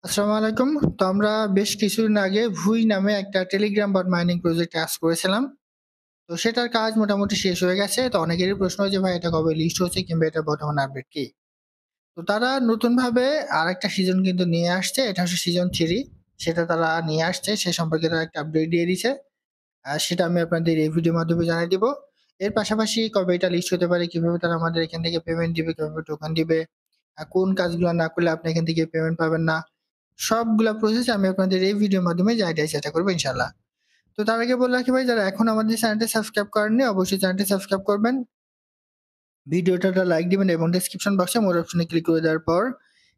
আসসালামু আলাইকুম। তো আমরা বেশ কিছুদিন আগে ভুই নামে একটা টেলিগ্রাম বট মাইনিং প্রজেক্টে কাজ করেছিলাম। তো সেটার কাজ মোটামুটি শেষ হয়ে গেছে। তো অনেকেরই প্রশ্ন যে ভাই এটা কবে লিস্ট হচ্ছে কিংবা এটার বর্তমান আপডেট কি? তো তারা নতুনভাবে আরেকটা সিজন কিন্তু নিয়ে আসছে। এটা হচ্ছে সিজন 3। সেটা তারা নিয়ে আসছে। সে সম্পর্কে তারা একটা আপডেট দিয়ে দিছে। সেটা আমি আপনাদের এই ভিডিওর মাধ্যমে জানিয়ে দিব। এর পাশাপাশি কবে এটা লিস্ট হতে পারে, কিভাবে তারা আমাদের এখান থেকে পেমেন্ট দিবে, কিভাবে টোকেন দিবে, কোন কাজগুলো না করলে আপনি এখান থেকে পেমেন্ট পাবেন না, সবগুলা প্রসেস আমি আপনাদের এই ভিডিওর মাধ্যমে জানার চেষ্টা করবো ইনশাল্লাহ। তো তার আগে বলে রাখি ভাই, যারা এখন আমাদের চ্যানেলটি সাবস্ক্রাইব করেননি অবশ্যই চ্যানেলটি সাবস্ক্রাইব করবেন, ভিডিওটা লাইক দিবেন এবং ডেসক্রিপশন বক্সে মোর অপশনে ক্লিক করে দেওয়ার পর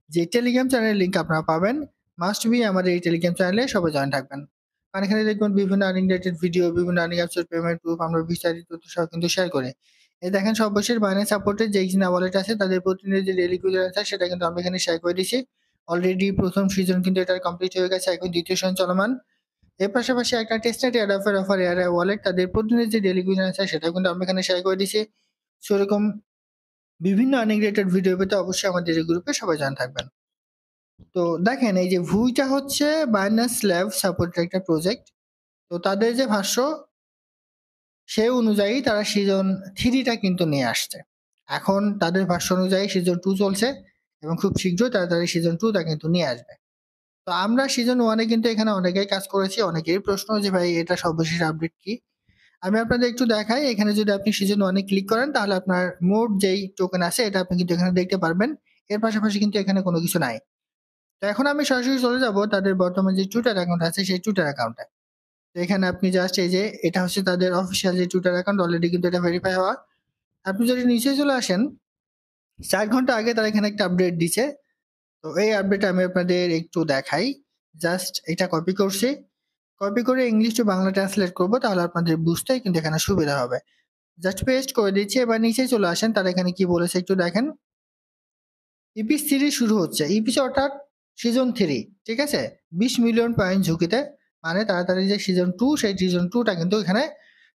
যে টেলিগ্রাম চ্যানেলের লিঙ্ক আপনারা পাবেন, মাস্ট বি আমাদের এই টেলিগ্রাম চ্যানেলে সবাই জয়েন থাকবেন। কারণ এখানে দেখবেন বিভিন্ন আর্নিং রিলেটেড ভিডিও, বিভিন্ন আর্নিং অ্যাপসের পেমেন্ট প্রুফ আমরা বিস্তারিত তথ্য সহ কিন্তু শেয়ার করে। এই দেখেন সর্বশেষ বাইন্যান্স সাপোর্টের যে এক্সিনা ওয়ালেট আছে তাদের প্রতিনিধি যে ডেইলি কুইজার আছে সেটা কিন্তু আমরা এখানে শেয়ার করে দিয়েছি। অলরেডি প্রথম সিজন কিন্তু এটা কমপ্লিট হয়ে গেছে, এখন দ্বিতীয় সিজন চলমান। এর পাশাপাশি একটা টেস্টনেট এয়ারড্রপের অফার এয়ার ওয়ালেট তাদের প্রতিনিধি যে ডেইলি কুইজার আছে সেটা কিন্তু আমরা এখানে শেয়ার করে দিয়েছি। সেরকম বিভিন্ন আর্নিং রিলেটেড ভিডিও পেতে অবশ্যই আমাদের এই গ্রুপে সবাই জয়েন থাকবেন। তো দেখেন এই যে ভুইটা হচ্ছে বাইন্যান্স ল্যাব সাপোর্টের একটা প্রজেক্ট। তো তাদের যে ভাষ্য সে অনুযায়ী তারা সিজন 3টা কিন্তু নিয়ে আসছে। এখন তাদের ভাষ্য অনুযায়ী সিজন 2 চলছে এবং খুব শীঘ্রই তারা তাদের সিজন 2টা কিন্তু নিয়ে আসবে। তো আমরা সিজন 1-এ কিন্তু এখানে অনেকেই কাজ করেছি। অনেকেরই প্রশ্ন যে ভাই এটা সর্বশেষ আপডেট কি? আমি আপনাদের একটু দেখাই। এখানে যদি আপনি সিজন 1-এ ক্লিক করেন তাহলে আপনার মোট যেই টোকেন আছে এটা আপনি কিন্তু এখানে দেখতে পারবেন। এর পাশাপাশি কিন্তু এখানে কোনো কিছু নাই। তো এখন আমি সরাসরি চলে যাব তাদের বর্তমান যে টুইটার অ্যাকাউন্ট আছে সেই টুইটার অ্যাকাউন্টে। তো এখানে আপনি জাস্ট এই যে এটা হচ্ছে তাদের অফিসিয়াল যে টুইটার অ্যাকাউন্ট, অলরেডি কিন্তু এটা ভেরিফাই হওয়া। আপনি যদি নিচে চলে আসেন, ৪ ঘন্টা আগে তারা এখানে একটা আপডেট দিছে। তো এই আপডেট আমি আপনাদের একটু দেখাই। জাস্ট এটা কপি করছি। কপি করে ইংলিশ টু বাংলা ট্রান্সলেট করব, তাহলে আপনাদের বুঝতে কিন্তু এখানে সুবিধা হবে। জাস্ট পেস্ট করে দিচ্ছি। এবার নিচে চলে আসেন, তারা এখানে কি বলেছে একটু দেখেন। ইপি সিরিজ শুরু হচ্ছে। ইপি অর্থাৎ সিজন 3, ঠিক আছে? 20 মিলিয়ন পয়েন্ট ঝুঁকিতে, মানে তাড়াতাড়ি যে সিজন 2 সেই সিজন 2টা কিন্তু এখানে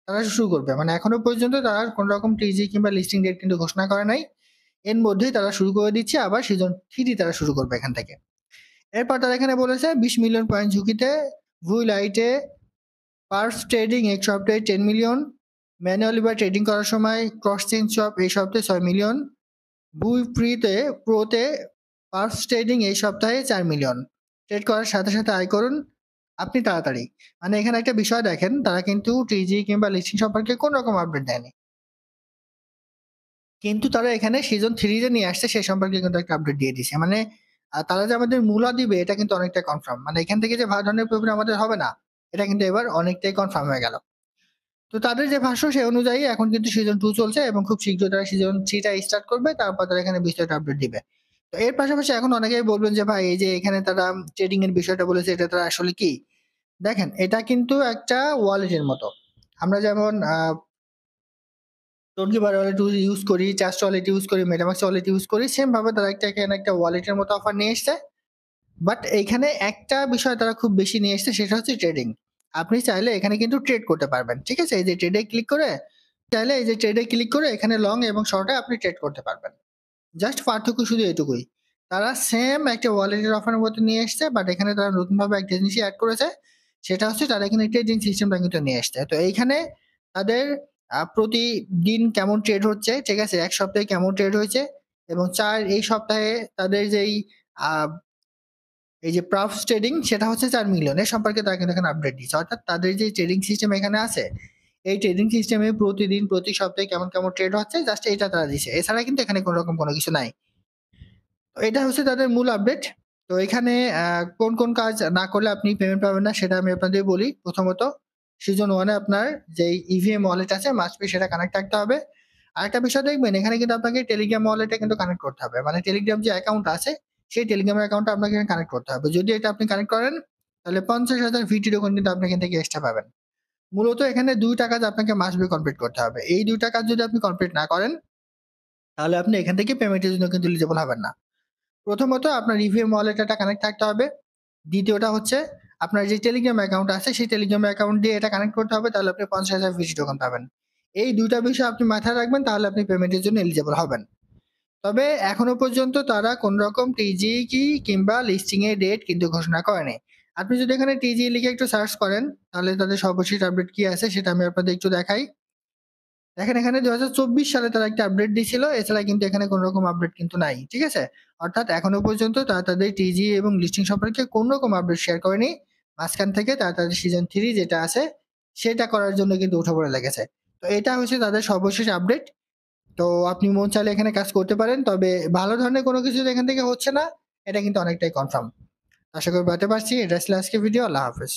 তারা শুরু করবে। মানে এখনো পর্যন্ত তারা কোনো রকম টিজি কিংবা লিস্টিং ডেট কিন্তু ঘোষণা করে নাই। এর মধ্যেই তারা শুরু করে দিচ্ছে, আবার সিজন 3 তারা শুরু করবে এখান থেকে। এরপর তারা এখানে বলেছে 20 মিলিয়ন পয়েন্ট ঝুঁকিতে ভুই লাইটে পার্স ট্রেডিং এক সপ্তাহে 10 মিলিয়ন, ম্যানুয়ালি বা ট্রেডিং করার সময় ক্রস চেঞ্জ শপ এই সপ্তাহে 6 মিলিয়ন, বুই প্রোতে পার্স ট্রেডিং এই সপ্তাহে 4 মিলিয়ন। ট্রেড করার সাথে সাথে আয় করুন আপনি তাড়াতাড়ি। মানে এখানে একটা বিষয় দেখেন, তারা কিন্তু টিজি কিংবা লিস্টিং সম্পর্কে কোন রকম আপডেট দেয়নি, কিন্তু তারা এখানে সিজন 3 যে নিয়ে আসছে সে সম্পর্কে কিন্তু একটা আপডেট দিয়ে দিছে। মানে তারা যে আমাদের মূলা দিবে এটা কিন্তু অনেকটা কনফার্ম। মানে এখান থেকে যে ভালো ধরনের প্রফিট আমাদের হবে না, এটা কিন্তু এবার অনেকটাই কনফার্ম হয়ে গেল। তো তাদের যে ভাষ্য সে অনুযায়ী এখন কিন্তু সিজন 2 চলছে এবং খুব শীঘ্রই তারা সিজন 3টা স্টার্ট করবে, তারপর তারা এখানে বিস্তারিত আপডেট দিবে। তো এর পাশাপাশি এখন অনেকেই বলবেন যে ভাই এই যে এখানে তারা ট্রেডিং এর বিষয়টা বলেছে এটা তারা আসলে কি? দেখেন এটা কিন্তু একটা ওয়ালেটের মতো। আমরা যেমন টোনকিবার ওয়ালেট ইউজ করি, ট্রাস্ট ওয়ালেট ইউজ করি, মেটামাক্স ওয়ালেট ইউজ করি, সেম ভাবে তারা এখানে একটা ওয়ালেটের মতো অফার নিয়ে এসছে। বাট এইখানে একটা বিষয় তারা খুব বেশি নিয়ে এসছে, সেটা হচ্ছে ট্রেডিং। আপনি চাইলে এখানে কিন্তু ট্রেড করতে পারবেন, ঠিক আছে? এই যে ট্রেডে ক্লিক করে, চাইলে এই যে ট্রেডে ক্লিক করে এখানে লং এবং শর্টে আপনি ট্রেড করতে পারবেন। জাস্ট পার্থক্য শুধু এটুকুই। তারা সেম একটা ওয়ালেটের অফারের মতো নিয়ে এসছে, বাট এখানে তারা নতুনভাবে একটা জিনিসই অ্যাড করেছে। সেটা হচ্ছে তারা এখানে ট্রেডিং সিস্টেমটা কিন্তু নিয়ে এসছে। তো এইখানে তাদের প্রতিদিন কেমন ট্রেড হচ্ছে, ঠিক আছে? ১ সপ্তাহে কেমন ট্রেড হয়েছে এবং এই সপ্তাহে তাদের যেই আ এই যে প্রপস ট্রেডিং সেটা হচ্ছে 4 মিলিয়ন। এর সম্পর্কে তারা কিন্তু এখানে আপডেট দিচ্ছে। অর্থাৎ তাদের যে ট্রেডিং সিস্টেম এখানে আছে, এই ট্রেডিং সিস্টেমে প্রতিদিন প্রতি সপ্তাহে কেমন ট্রেড হচ্ছে জাস্ট এটা তারা দিছে। এছাড়া কিন্তু এখানে কোন রকম কোনো কিছু নাই। তো এটা হচ্ছে তাদের মূল আপডেট। তো এখানে কোন কাজ না করলে আপনি পেমেন্ট পাবেন না সেটা আমি আপনাদের বলি। প্রথমত সিজন 1 এ আপনার যেই ইভিএম ওয়ালেট আছে মাস্ট বি সেটা কানেক্ট থাকতে হবে। আরেকটা বিষয় দেখবেন, এখানে কিন্তু আপনাকে টেলিগ্রাম ওয়ালেটে কিন্তু কানেক্ট করতে হবে। মানে টেলিগ্রাম যে অ্যাকাউন্ট আছে সেই টেলিগ্রাম অ্যাকাউন্টটা আপনাকে এখানে কানেক্ট করতে হবে। যদি এটা আপনি কানেক্ট করেন তাহলে 50,000 ভিটি টোকেন কিন্তু আপনি এখান থেকে এক্সট্রা পাবেন। মূলত এখানে ২ টা কাজ আপনাকে মাস্ট বি কমপ্লিট করতে হবে। এই ২ টা কাজ যদি আপনি কমপ্লিট না করেন তাহলে আপনি এখান থেকে পেমেন্টের জন্য কিন্তু এলিজিবল হবেন না। প্রথমত আপনার ইভিএম ওয়ালেটটা কানেক্ট থাকতে হবে। দ্বিতীয়টা হচ্ছে আপনার যে টেলিগ্রাম অ্যাকাউন্ট আছে সেই টেলিগ্রাম অ্যাকাউন্ট দিয়ে এটা কানেক্ট করতে হবে, তাহলে আপনি 50,000 ভিজি টোকেন পাবেন। এই ২ টা বিষয় আপনি মাথায় রাখবেন, তাহলে আপনি পেমেন্টের জন্য এলিজিবল হবেন। তবে এখনো পর্যন্ত তারা কোন রকম টিজি কি কিংবা লিস্টিং এর ডেট কিন্তু ঘোষণা করেনি। আপনি যদি এখানে টিজি লিখে একটু সার্চ করেন তাহলে তাদের সর্বশেষ আপডেট কি আছে সেটা আমি আপনাদের একটু দেখাই। দেখেন এখানে 2024 সালে তারা একটা আপডেট দিয়েছিল, এছাড়া কিন্তু এখানে কোনো রকম আপডেট কিন্তু নাই, ঠিক আছে? অর্থাৎ এখনো পর্যন্ত তারা তাদের টিজি এবং লিস্টিং সম্পর্কে কোনো রকম আপডেট শেয়ার করেনি। মাঝখান থেকে তারা তাদের সিজন 3 যেটা আছে সেটা করার জন্য কিন্তু উঠে পড়ে লেগেছে। তো এটা হচ্ছে তাদের সর্বশেষ আপডেট। তো আপনি মন চাইলে এখানে কাজ করতে পারেন, তবে ভালো ধরনের কোনো কিছু এখান থেকে হচ্ছে না, এটা কিন্তু অনেকটাই কনফার্ম। আশা করি বলতে পারছি। এটা ছিল আজকে ভিডিও। আল্লাহ হাফেজ।